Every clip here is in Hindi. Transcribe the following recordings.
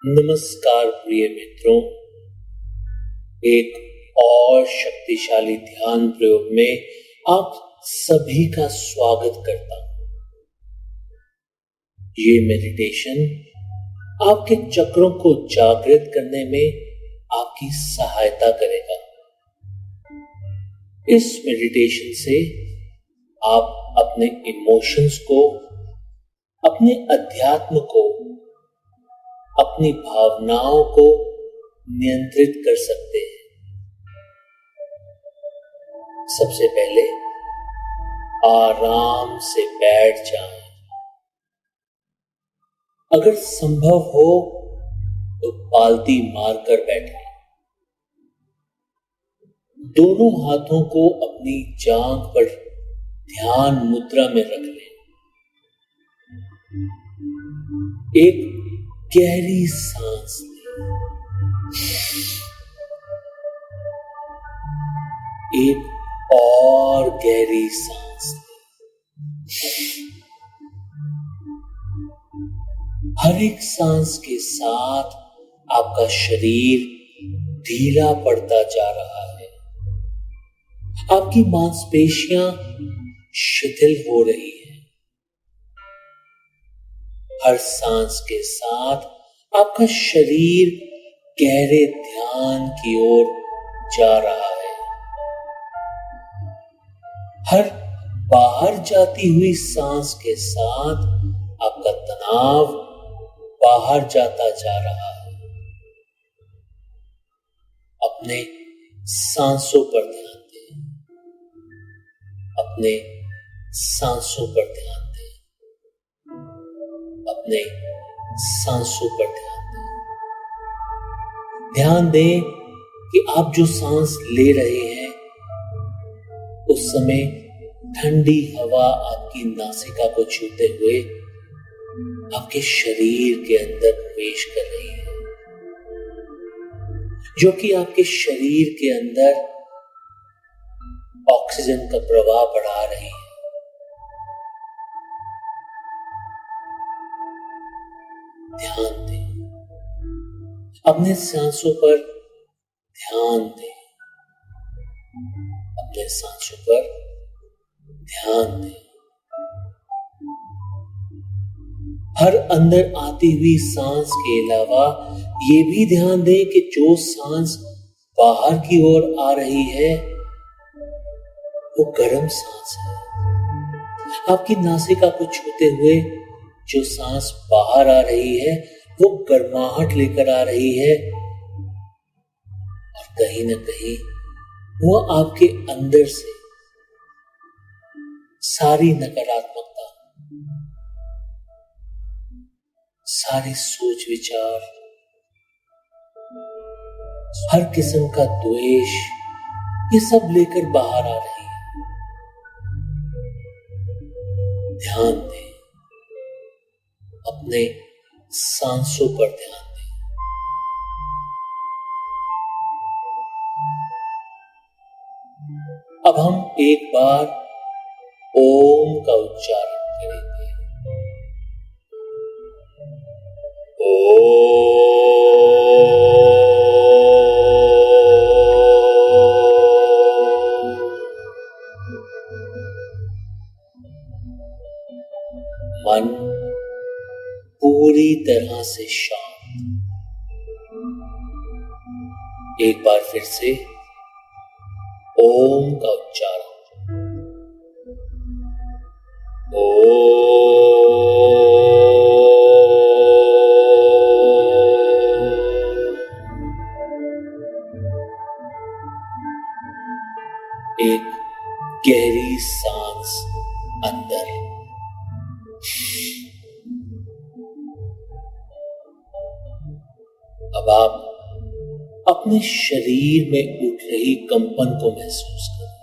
नमस्कार प्रिय मित्रों, एक और शक्तिशाली ध्यान प्रयोग में आप सभी का स्वागत करता हूं। ये मेडिटेशन आपके चक्रों को जागृत करने में आपकी सहायता करेगा। इस मेडिटेशन से आप अपने इमोशंस को, अपने अध्यात्म को, अपनी भावनाओं को नियंत्रित कर सकते हैं। सबसे पहले आराम से बैठ जाएं। अगर संभव हो तो पालती मारकर बैठें। दोनों हाथों को अपनी जांघ पर ध्यान मुद्रा में रख लें। एक गहरी सांस लें। एक और गहरी सांस लें। हर एक सांस के साथ आपका शरीर ढीला पड़ता जा रहा है। आपकी मांसपेशियां शिथिल हो रही हैं। हर सांस के साथ आपका शरीर गहरे ध्यान की ओर जा रहा है। हर बाहर जाती हुई सांस के साथ आपका तनाव बाहर जाता जा रहा है। अपने सांसों पर ध्यान दें। अपने सांसों पर ध्यान दें। अपने सांसों पर ध्यान दें। ध्यान दें कि आप जो सांस ले रहे हैं उस समय ठंडी हवा आपकी नासिका को छूते हुए आपके शरीर के अंदर प्रवेश कर रही है, जो कि आपके शरीर के अंदर ऑक्सीजन का प्रवाह बढ़ा रही है। ध्यान दें। अपने सांसों पर ध्यान दें। अपने सांसों पर ध्यान दें। हर अंदर आती हुई सांस के अलावा ये भी ध्यान दें कि जो सांस बाहर की ओर आ रही है वो गर्म सांस है। आपकी नासिका को छूते हुए जो सांस बाहर आ रही है वो गर्माहट लेकर आ रही है और कहीं ना कहीं वो आपके अंदर से सारी नकारात्मकता, सारे सोच विचार, हर किस्म का द्वेष, ये सब लेकर बाहर आ रही है। ध्यान दें। अपने सांसों पर ध्यान दें। अब हम एक बार ओम का उच्चारण करेंगे। मन पूरी तरह से शांत। एक बार फिर से ओम का उच्चारण। एक गहरी सांस अंदर। अब आप अपने शरीर में उठ रही कंपन को महसूस करें।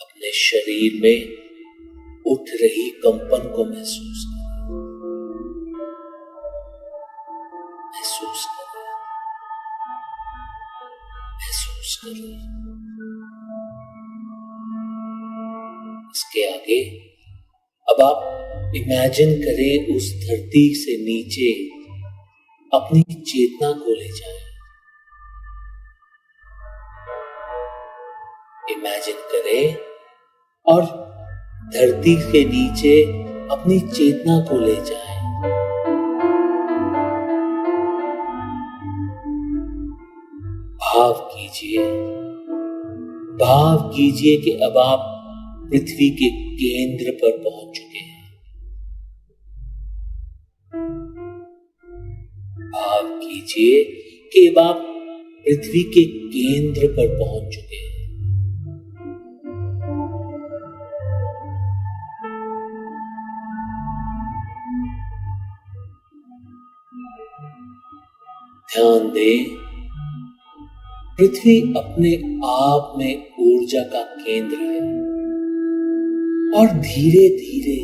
अपने शरीर में उठ रही कंपन को महसूस करें। महसूस करें। महसूस करें। इसके आगे अब आप इमेजिन करें उस धरती से नीचे अपनी चेतना को ले जाएं। इमेजिन करें और धरती के नीचे अपनी चेतना को ले जाएं। भाव कीजिए कि अब आप पृथ्वी के केंद्र पर पहुंच चुके हैं। भाव कीजिए कि अब आप पृथ्वी के केंद्र पर पहुंच चुके हैं। ध्यान दें, पृथ्वी अपने आप में ऊर्जा का केंद्र है और धीरे धीरे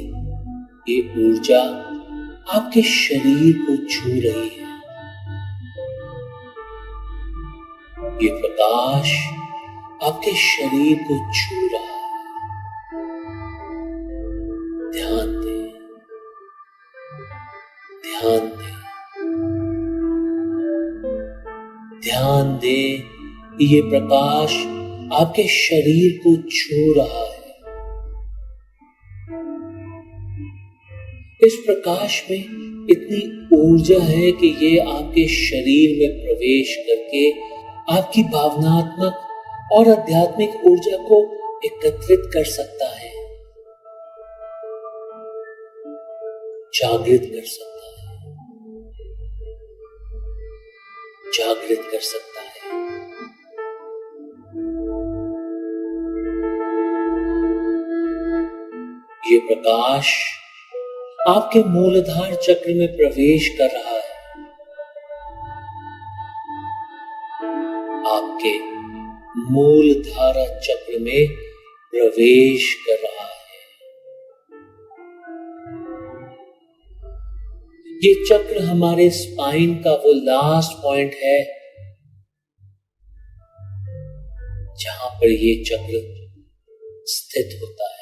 ये ऊर्जा आपके शरीर को छू रही है। ये प्रकाश आपके शरीर को छू रहा है। ध्यान दें, ध्यान दें, ध्यान दें, ये प्रकाश आपके शरीर को छू रहा है। इस प्रकाश में इतनी ऊर्जा है कि ये आपके शरीर में प्रवेश करके आपकी भावनात्मक और आध्यात्मिक ऊर्जा को एकत्रित कर सकता है, जागृत कर सकता है, जागृत कर सकता है। ये प्रकाश आपके मूलाधार चक्र में प्रवेश कर रहा है। आपके मूलाधार चक्र में प्रवेश कर रहा है। ये चक्र हमारे स्पाइन का वो लास्ट पॉइंट है जहां पर ये चक्र स्थित होता है।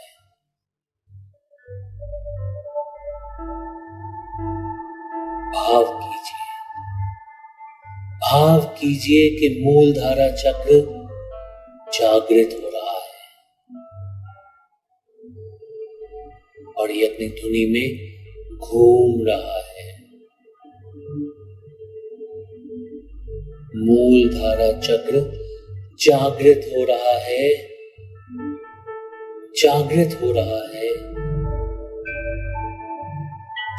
भाव कीजिए कि मूलधारा चक्र जागृत हो रहा है और ये अपनी धुनी में घूम रहा है। मूलधारा चक्र जागृत हो रहा है, जागृत हो रहा है,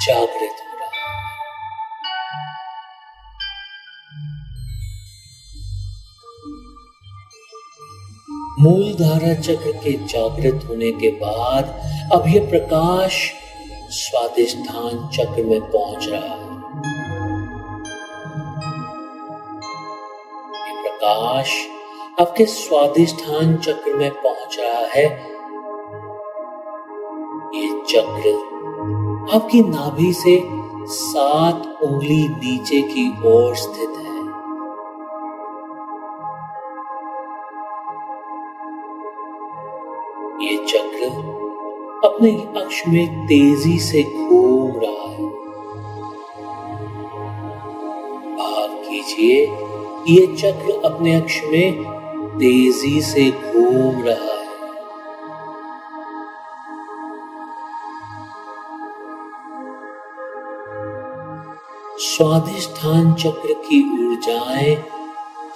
जागृत हो रहा है। मूलधारा चक्र के जागृत होने के बाद अब यह प्रकाश स्वादिष्ठान चक्र में पहुंच रहा है। ये प्रकाश आपके स्वादिष्ठान चक्र में पहुंच रहा है। ये चक्र आपकी नाभि से 7 उंगली नीचे की ओर स्थित है। ये चक्र अपने अक्ष में तेजी से घूम रहा है। भाव कीजिए, ये चक्र अपने अक्ष में तेजी से घूम रहा है। स्वादिष्ठान चक्र की ऊर्जाएं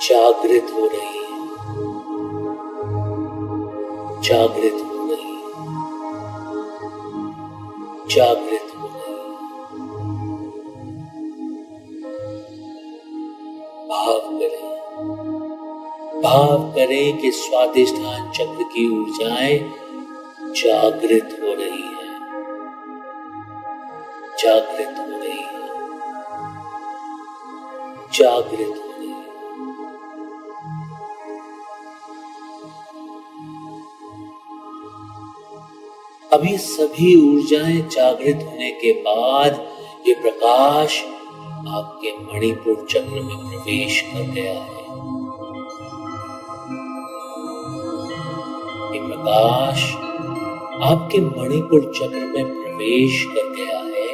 जागृत हो रही हैं, जागृत हो रही हैं, जागृत हो रही हैं। भाव करें कि स्वादिष्ठान चक्र की ऊर्जाएं जागृत हो रही हैं, जागृत हो रही हैं, जागृत हो रही है। अब ये सभी ऊर्जाएं जागृत होने के बाद ये प्रकाश आपके मणिपुर चक्र में प्रवेश कर गया है। ये प्रकाश आपके मणिपुर चक्र में प्रवेश कर गया है,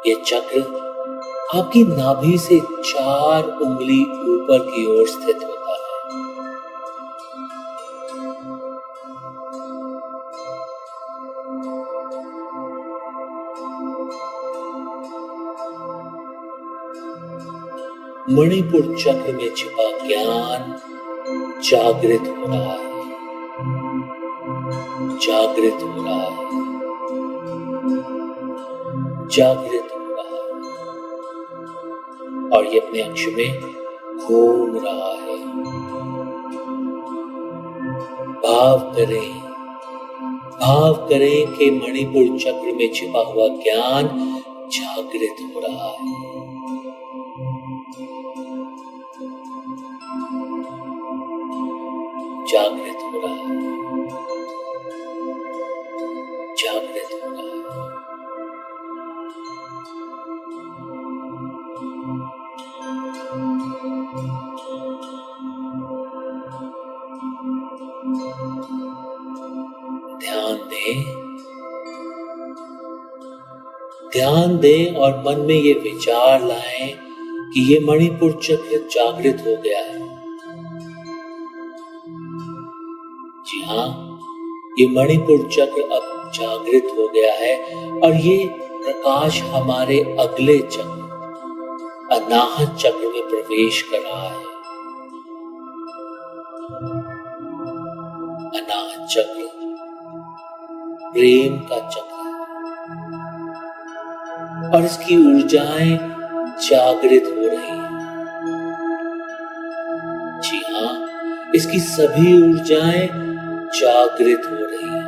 यह चक्र आपकी नाभि से 4 उंगली ऊपर की ओर स्थित होता है। मणिपुर चक्र में छिपा ज्ञान जागृत हो रहा है, जागृत हो रहा है, जागृत हो रहा है, और ये अपने अक्ष में घूम रहा है। भाव करें कि मणिपुर चक्र में छिपा हुआ ज्ञान जागृत हो रहा है। जागृत हो रहा है, जागृत हो रहा है। ध्यान दें और मन में ये विचार लाएं कि ये मणिपुर चक्र जागृत हो गया है। जी हाँ, ये मणिपुर चक्र अब जागृत हो गया है और ये प्रकाश हमारे अगले चक्र अनाहत चक्र में प्रवेश कर रहा है। अनाहत चक्र प्रेम का चक्र है और इसकी ऊर्जाएं जागृत हो रही हैं। जी हाँ, इसकी सभी ऊर्जाएं जागृत हो रही हैं।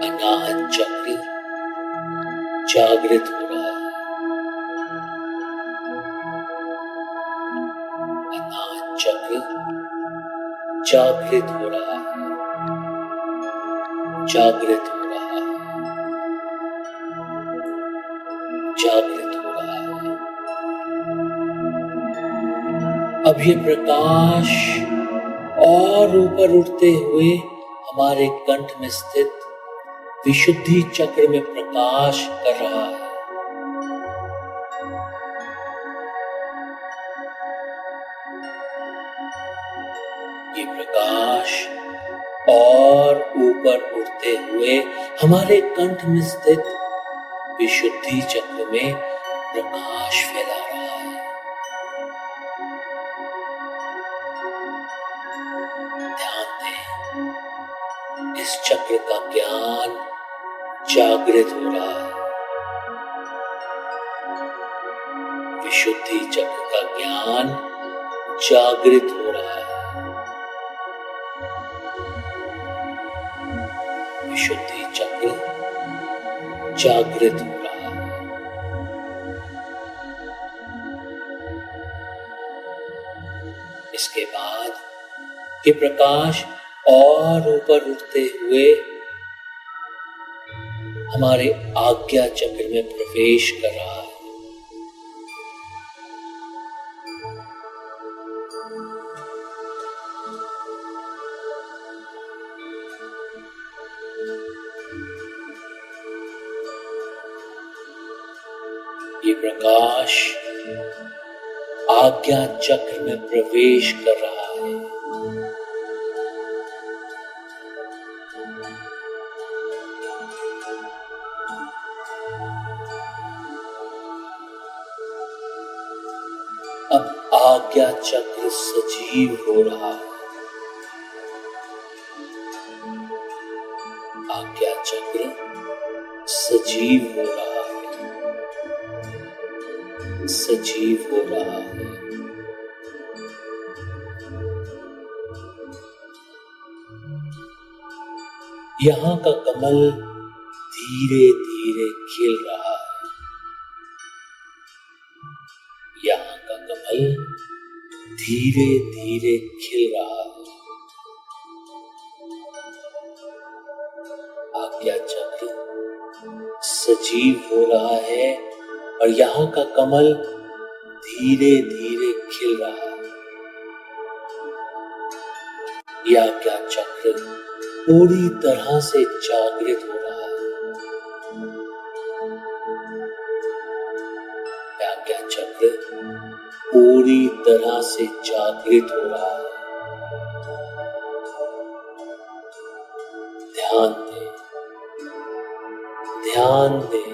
अनाहत चक्र जागृत हो रहा है। अनाहत चक्र जागृत हो रहा है, जागृत हो रहा है, जागृत हो रहा है। अब ये प्रकाश और ऊपर उठते हुए हमारे कंठ में स्थित विशुद्धि चक्र में प्रकाश कर रहा है। ये प्रकाश और ऊपर उठते हुए हमारे कंठ में स्थित विशुद्धि चक्र में प्रकाश फैला रहा है। ध्यान दें, इस चक्र का ज्ञान जागृत हो रहा है। विशुद्धि चक्र का ज्ञान जागृत हो रहा है। विशुद्धि चक्र जागृत हो रहा है। इसके बाद ये प्रकाश और ऊपर उठते हुए हमारे आज्ञा चक्र में प्रवेश कर रहा है। ये प्रकाश आज्ञा चक्र में प्रवेश कर रहा है। अब आज्ञा चक्र सजीव हो रहा है। आज्ञा चक्र सजीव हो रहा है, सजीव हो रहा है। यहाँ का कमल धीरे धीरे खिल रहा है। यहाँ का कमल धीरे धीरे खिल रहा है। यह चक्र सजीव हो रहा है और यहाँ का कमल धीरे धीरे खिल रहा है। यह क्या चक्र पूरी तरह से जागृत हो रहा है। यह क्या चक्र पूरी तरह से जागृत हो रहा है। ध्यान दें, ध्यान दें,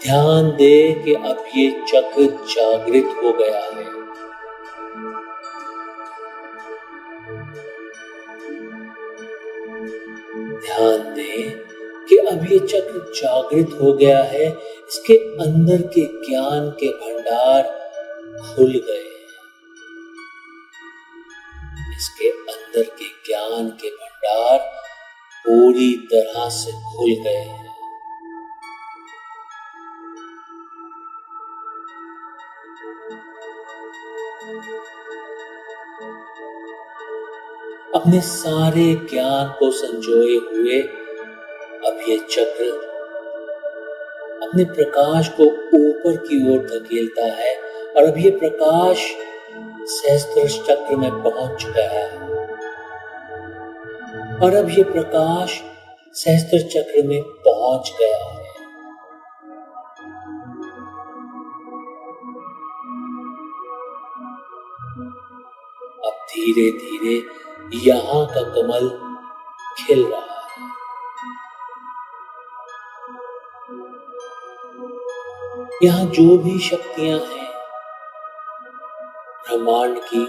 ध्यान दें कि अब ये चक्र जागृत हो गया है। ध्यान दें कि अब ये चक्र जागृत हो गया है। इसके अंदर के ज्ञान के भंडार खुल गए हैं। इसके अंदर के ज्ञान के भंडार पूरी तरह से खुल गए हैं। अपने सारे ज्ञान को संजोए हुए अब ये चक्र अपने प्रकाश को ऊपर की ओर धकेलता है और अब ये प्रकाश सहस्त्र चक्र में पहुंच चुका है। और अब ये प्रकाश सहस्त्र चक्र में पहुंच गया है। अब धीरे धीरे यहाँ का कमल खिल रहा है। यहाँ जो भी शक्तियां हैं, ब्रह्मांड की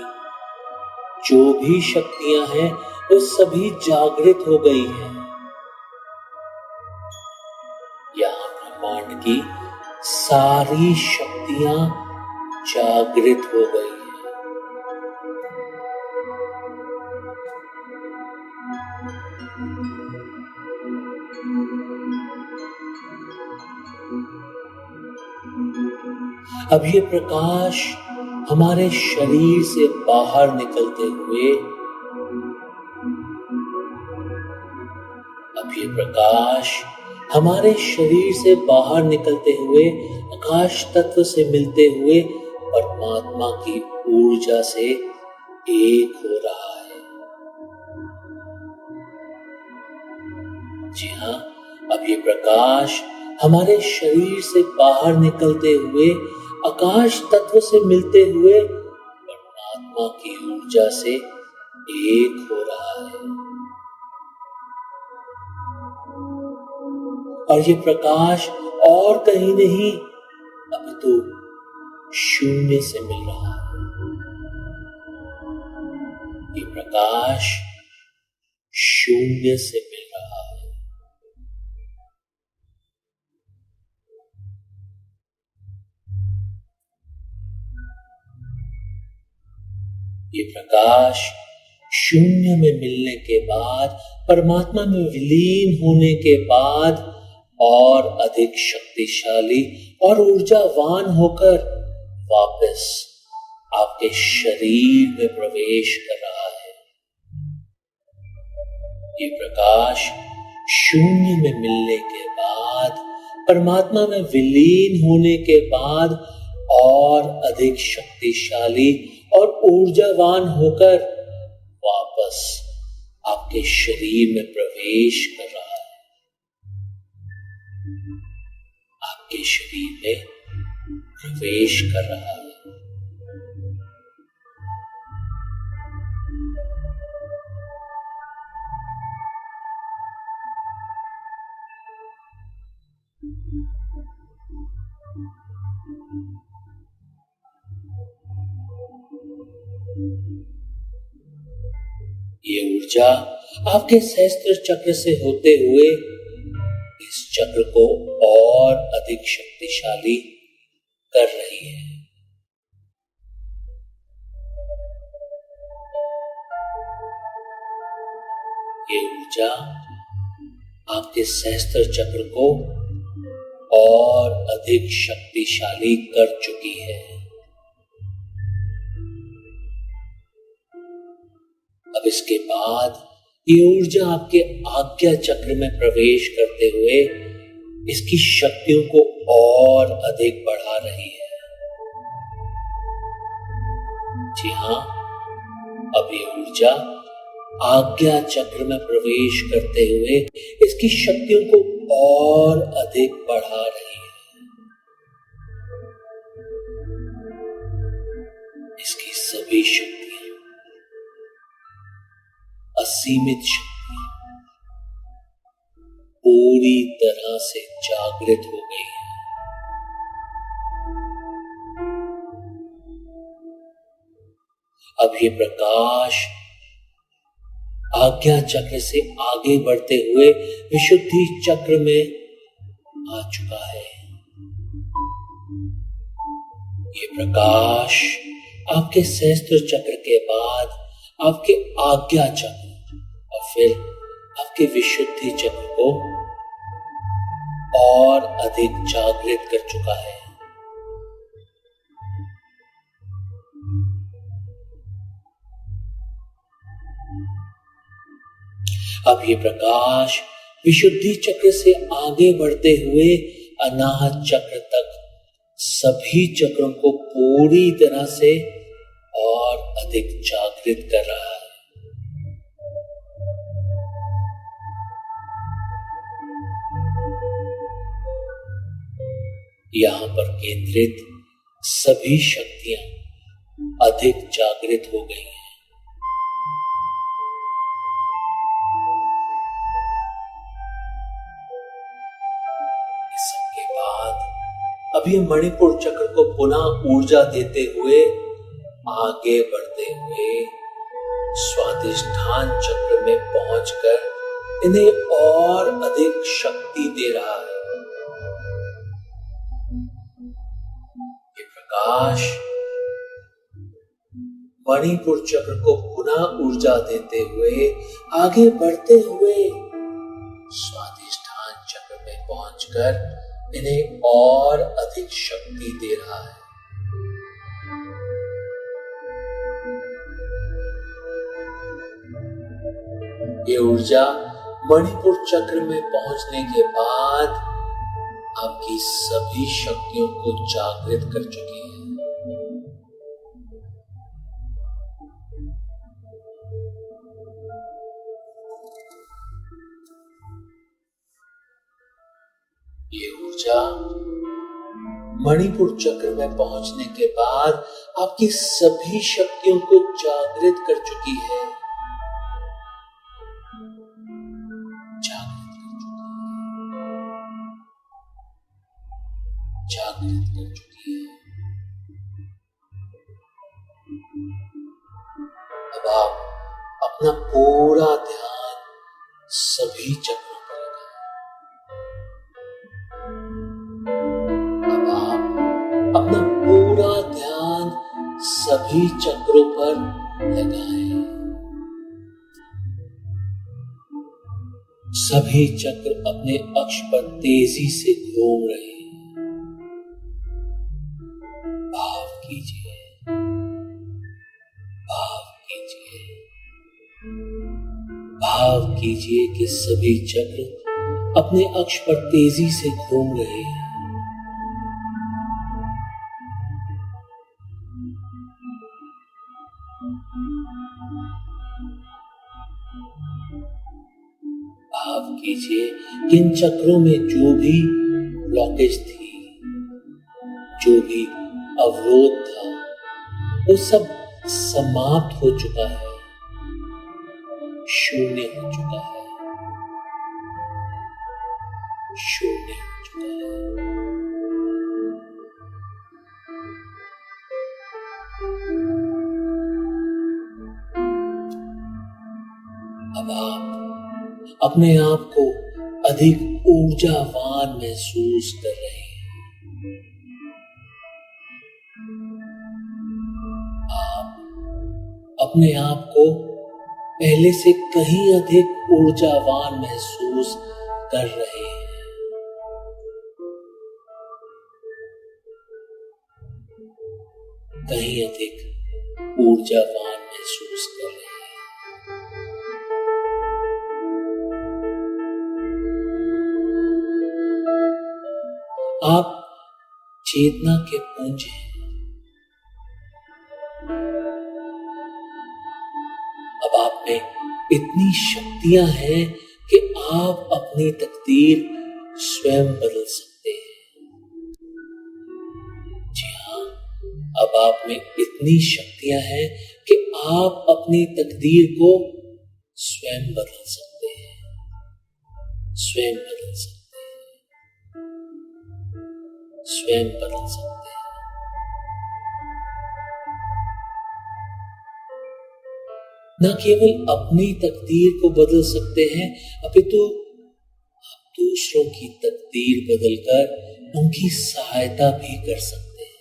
जो भी शक्तियां हैं, वो सभी जागृत हो गई हैं। यहाँ ब्रह्मांड की सारी शक्तियां जागृत हो गई हैं। अब ये प्रकाश हमारे शरीर से बाहर निकलते हुए, अब ये प्रकाश हमारे शरीर से बाहर निकलते हुए आकाश तत्व से मिलते हुए परमात्मा की ऊर्जा से एक हो रहा है। जी हाँ, अब ये प्रकाश हमारे शरीर से बाहर निकलते हुए आकाश तत्व से मिलते हुए परमात्मा की ऊर्जा से एक हो रहा है। और ये प्रकाश और कहीं नहीं, अभी तो शून्य से मिल रहा है। ये प्रकाश शून्य से मिल रहा है। ये प्रकाश शून्य में मिलने के बाद, परमात्मा में विलीन होने के बाद और अधिक शक्तिशाली और ऊर्जावान होकर वापस आपके शरीर में प्रवेश कर रहा है। ये प्रकाश शून्य में मिलने के बाद, परमात्मा में विलीन होने के बाद और अधिक शक्तिशाली और ऊर्जावान होकर वापस आपके शरीर में प्रवेश कर रहा है। आपके शरीर में प्रवेश कर रहा है। ये ऊर्जा आपके सहस्त्र चक्र से होते हुए इस चक्र को और अधिक शक्तिशाली कर रही है। ये ऊर्जा आपके सहस्त्र चक्र को और अधिक शक्तिशाली कर चुकी है। अब इसके बाद ये ऊर्जा आपके आज्ञा चक्र में प्रवेश करते हुए इसकी शक्तियों को और अधिक बढ़ा रही है। जी हां, अब ये ऊर्जा आज्ञा चक्र में प्रवेश करते हुए इसकी शक्तियों को और अधिक बढ़ा रही है। इसकी सभी शक्तियां, असीमित शक्तियां पूरी तरह से जागृत हो गई है। अब ये प्रकाश आज्ञा चक्र से आगे बढ़ते हुए विशुद्धि चक्र में आ चुका है। ये प्रकाश आपके सहस्त्र चक्र के बाद आपके आज्ञा चक्र और फिर आपके विशुद्धि चक्र को और अधिक जागृत कर चुका है। अब ये प्रकाश विशुद्धि चक्र से आगे बढ़ते हुए अनाहत चक्र तक सभी चक्रों को पूरी तरह से और अधिक जागृत कर रहा है। यहां पर केंद्रित सभी शक्तियां अधिक जागृत हो गई हैं। इसके बाद अब ये मणिपुर चक्र को पुनः ऊर्जा देते हुए आगे बढ़ते हुए स्वादिष्ठान चक्र में पहुंचकर इन्हें और अधिक शक्ति दे रहा है। ये प्रकाश मणिपुर चक्र को पुनः ऊर्जा देते हुए आगे बढ़ते हुए स्वादिष्ठान चक्र में पहुंचकर इन्हें और अधिक शक्ति दे रहा है। ये ऊर्जा मणिपुर चक्र में पहुंचने के बाद आपकी सभी शक्तियों को जागृत कर चुकी है। ये ऊर्जा मणिपुर चक्र में पहुंचने के बाद आपकी सभी शक्तियों को जागृत कर चुकी है। जागृत कर चुकी है। अब आप अपना पूरा ध्यान सभी चक्रों पर लगाएं। अब आप अपना पूरा ध्यान सभी चक्रों पर लगाएं। सभी चक्र अपने अक्ष पर तेजी से घूम रहे हैं। भाव कीजिए, भाव कीजिए, भाव कीजिए कि सभी चक्र अपने अक्ष पर तेजी से घूम रहे हैं। भाव कीजिए कि इन चक्रों में जो भी ब्लॉकेज थी, जो भी अवरोध था, वो सब समाप्त हो चुका है, शून्य हो चुका है, शून्य हो चुका है। अब आप अपने आप को अधिक ऊर्जावान महसूस कर रहे हैं। अपने आप को पहले से कहीं अधिक ऊर्जावान महसूस कर रहे हैं। कहीं अधिक ऊर्जावान महसूस कर रहे हैं। आप चेतना के पुंज हैं। अब आप में इतनी शक्तियां हैं कि आप अपनी तकदीर स्वयं बदल सकते हैं। जी हाँ, अब आप में इतनी शक्तियां हैं कि आप अपनी तकदीर को स्वयं बदल सकते हैं, स्वयं बदल सकते हैं, स्वयं बदल सकते हैं। न केवल अपनी तकदीर को बदल सकते हैं, अपितु आप दूसरों की तकदीर बदलकर उनकी सहायता भी कर सकते हैं।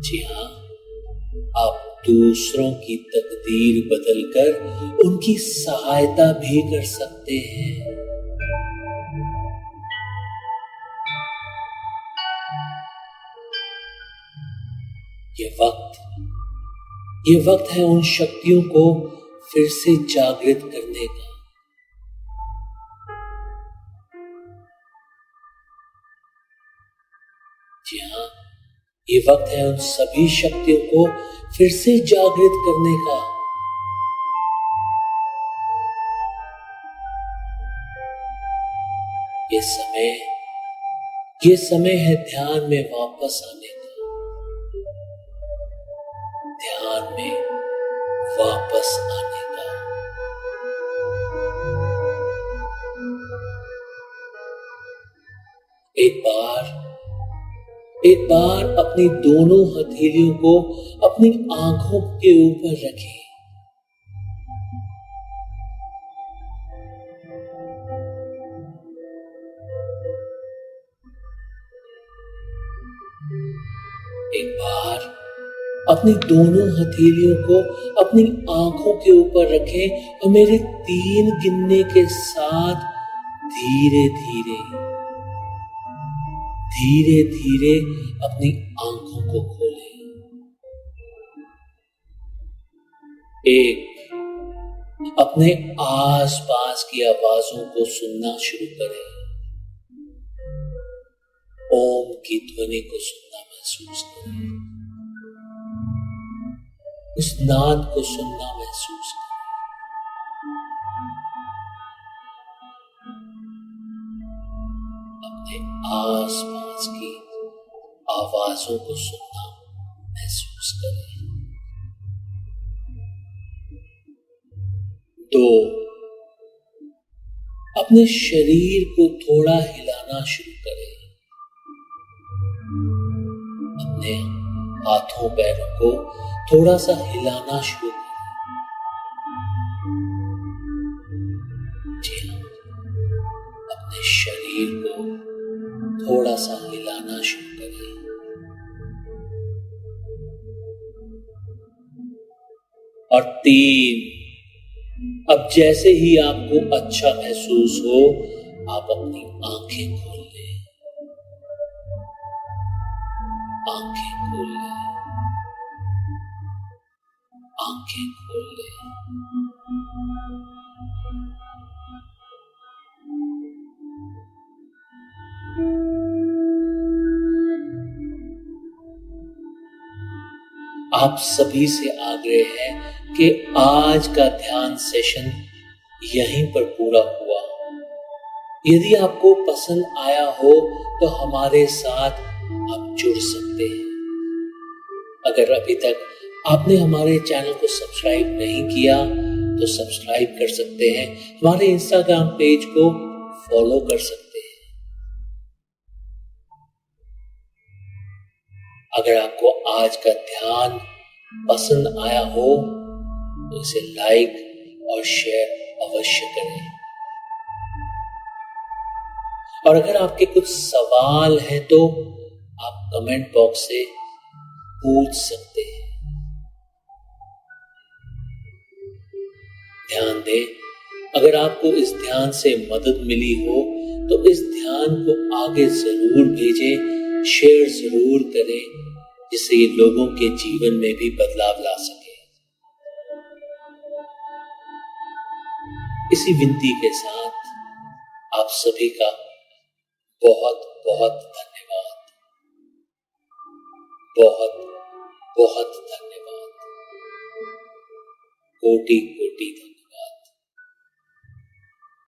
जी हाँ, आप दूसरों की तकदीर बदलकर उनकी सहायता भी कर सकते हैं। ये वक्त है उन शक्तियों को फिर से जागृत करने का। जी हाँ, ये वक्त है उन सभी शक्तियों को फिर से जागृत करने का। ये समय है ध्यान में वापस आने का, ध्यान में वापस आने का। एक बार अपनी दोनों हथेलियों को अपनी आंखों के ऊपर रखें। एक बार अपनी दोनों हथेलियों को अपनी आंखों के ऊपर रखें और मेरे 3 गिनने के साथ धीरे धीरे अपनी आंखों को खोलें। 1, अपने आसपास की आवाजों को सुनना शुरू करें। ओम की ध्वनि को सुनना महसूस करें, उस नाद को सुनना महसूस करें। अपने आसपास की आवाजों को सुनना महसूस करें। 2, अपने शरीर को थोड़ा हिलाना शुरू करें। अपने हाथों पैरों को थोड़ा सा हिलाना शुरू करें। जी हाँ, अपने शरीर को थोड़ा सा हिलाना शुरू करें। और 3, अब जैसे ही आपको अच्छा महसूस हो, आप अपनी आंखें खोल लें। आंखें खोल लें, आंखें खोल लें। आप सभी से आग्रह है कि आज का ध्यान सेशन यहीं पर पूरा हुआ। यदि आपको पसंद आया हो तो हमारे साथ आप जुड़ सकते हैं। अगर अभी तक आपने हमारे चैनल को सब्सक्राइब नहीं किया तो सब्सक्राइब कर सकते हैं। हमारे इंस्टाग्राम पेज को फॉलो कर सकते हैं। अगर आपको आज का ध्यान पसंद आया हो तो इसे लाइक और शेयर अवश्य करें। और अगर आपके कुछ सवाल हैं तो आप कमेंट बॉक्स से पूछ सकते हैं। ध्यान दें, अगर आपको इस ध्यान से मदद मिली हो तो इस ध्यान को आगे जरूर भेजें, शेयर जरूर करें, जिससे ये लोगों के जीवन में भी बदलाव ला सके। इसी विनती के साथ आप सभी का बहुत बहुत धन्यवाद। बहुत बहुत धन्यवाद। कोटि कोटि धन्यवाद।